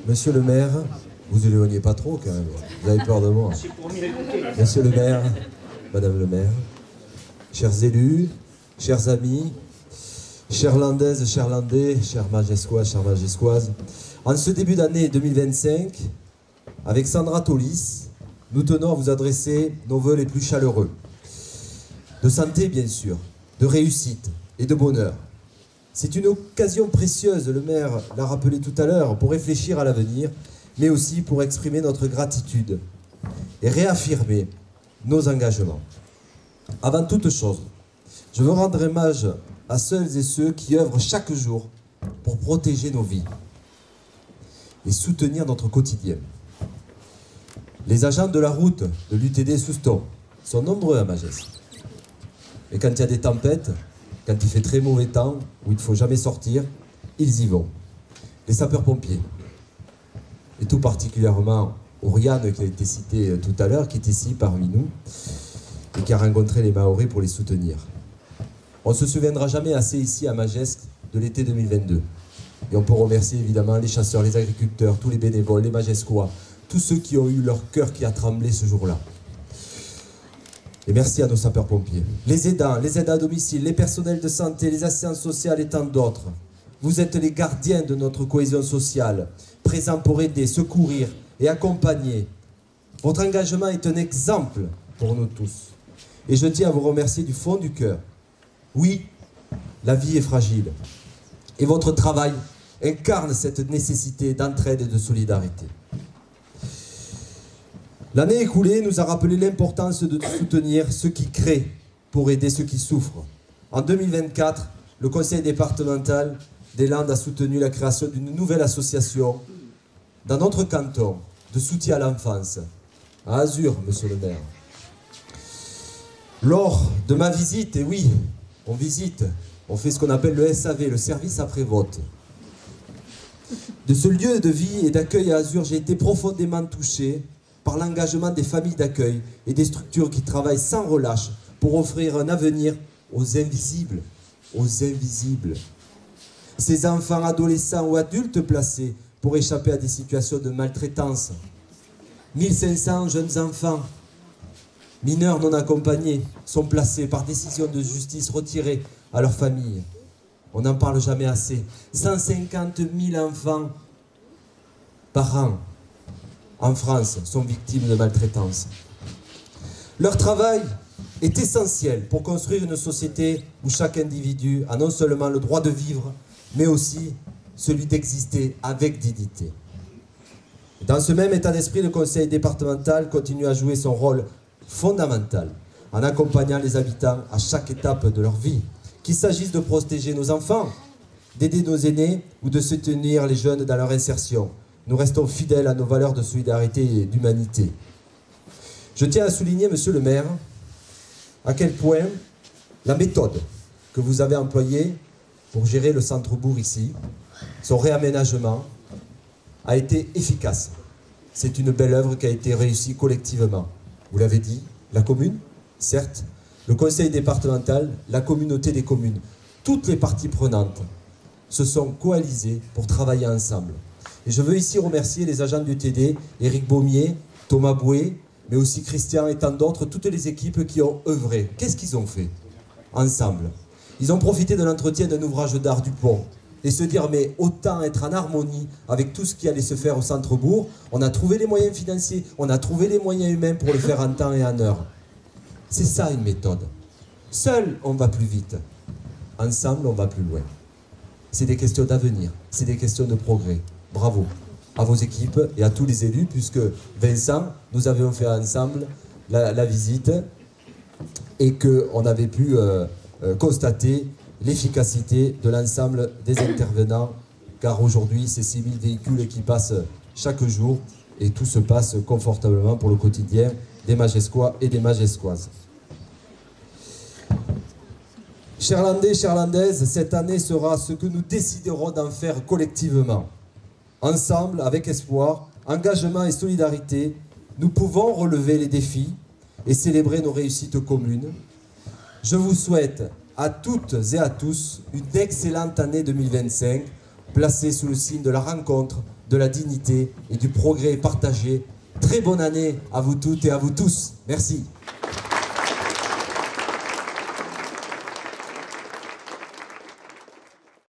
Monsieur le maire, vous éloignez pas trop quand même, vous avez peur de moi. Monsieur le maire, madame le maire, chers élus, chers amis, chères landaises, chers landais, chers majescois, chères majescoises, en ce début d'année 2025, avec Sandra Tolis, nous tenons à vous adresser nos vœux les plus chaleureux. De santé, bien sûr, de réussite et de bonheur. C'est une occasion précieuse, le maire l'a rappelé tout à l'heure, pour réfléchir à l'avenir, mais aussi pour exprimer notre gratitude et réaffirmer nos engagements. Avant toute chose, je veux rendre hommage à celles et ceux qui œuvrent chaque jour pour protéger nos vies et soutenir notre quotidien. Les agents de la route de l'UTD Souston sont nombreux à Magès. Et quand il y a des tempêtes, quand il fait très mauvais temps, où il ne faut jamais sortir, ils y vont. Les sapeurs-pompiers. Et tout particulièrement Oriane, qui a été citée tout à l'heure, qui est ici parmi nous, et qui a rencontré les Mahorais pour les soutenir. On ne se souviendra jamais assez ici à Magès de l'été 2022. Et on peut remercier évidemment les chasseurs, les agriculteurs, tous les bénévoles, les Magescois, tous ceux qui ont eu leur cœur qui a tremblé ce jour-là. Et merci à nos sapeurs-pompiers. Les aidants à domicile, les personnels de santé, les assistances sociales et tant d'autres. Vous êtes les gardiens de notre cohésion sociale, présents pour aider, secourir et accompagner. Votre engagement est un exemple pour nous tous. Et je tiens à vous remercier du fond du cœur. Oui, la vie est fragile. Et votre travail incarne cette nécessité d'entraide et de solidarité. L'année écoulée nous a rappelé l'importance de soutenir ceux qui créent pour aider ceux qui souffrent. En 2024, le conseil départemental des Landes a soutenu la création d'une nouvelle association dans notre canton de soutien à l'enfance, à Azur, monsieur le maire. Lors de ma visite, et oui, on visite, on fait ce qu'on appelle le SAV, le service après-vote. De ce lieu de vie et d'accueil à Azur, j'ai été profondément touché par l'engagement des familles d'accueil et des structures qui travaillent sans relâche pour offrir un avenir aux invisibles. Aux invisibles. Ces enfants, adolescents ou adultes placés pour échapper à des situations de maltraitance. 1500 jeunes enfants, mineurs non accompagnés, sont placés par décision de justice retirés à leur famille. On n'en parle jamais assez. 150 000 enfants par an en France sont victimes de maltraitance. Leur travail est essentiel pour construire une société où chaque individu a non seulement le droit de vivre, mais aussi celui d'exister avec dignité. Dans ce même état d'esprit, le conseil départemental continue à jouer son rôle fondamental en accompagnant les habitants à chaque étape de leur vie, qu'il s'agisse de protéger nos enfants, d'aider nos aînés ou de soutenir les jeunes dans leur insertion. Nous restons fidèles à nos valeurs de solidarité et d'humanité. Je tiens à souligner, monsieur le maire, à quel point la méthode que vous avez employée pour gérer le centre-bourg ici, son réaménagement, a été efficace. C'est une belle œuvre qui a été réussie collectivement. Vous l'avez dit, la commune, certes, le conseil départemental, la communauté des communes, toutes les parties prenantes se sont coalisées pour travailler ensemble. Et je veux ici remercier les agents du TD, Éric Baumier, Thomas Bouet, mais aussi Christian et tant d'autres, toutes les équipes qui ont œuvré. Qu'est-ce qu'ils ont fait ensemble? Ils ont profité de l'entretien d'un ouvrage d'art du pont et se dire, mais autant être en harmonie avec tout ce qui allait se faire au centre-bourg. On a trouvé les moyens financiers, on a trouvé les moyens humains pour le faire en temps et en heure. C'est ça une méthode. Seul, on va plus vite. Ensemble, on va plus loin. C'est des questions d'avenir, c'est des questions de progrès. Bravo à vos équipes et à tous les élus, puisque Vincent, nous avions fait ensemble la visite et qu'on avait pu constater l'efficacité de l'ensemble des intervenants, car aujourd'hui, c'est 6000 véhicules qui passent chaque jour et tout se passe confortablement pour le quotidien des Magescois et des Magescoises. Chers Landais, chères Landaises, cette année sera ce que nous déciderons d'en faire collectivement. Ensemble, avec espoir, engagement et solidarité, nous pouvons relever les défis et célébrer nos réussites communes. Je vous souhaite à toutes et à tous une excellente année 2025, placée sous le signe de la rencontre, de la dignité et du progrès partagé. Très bonne année à vous toutes et à vous tous. Merci.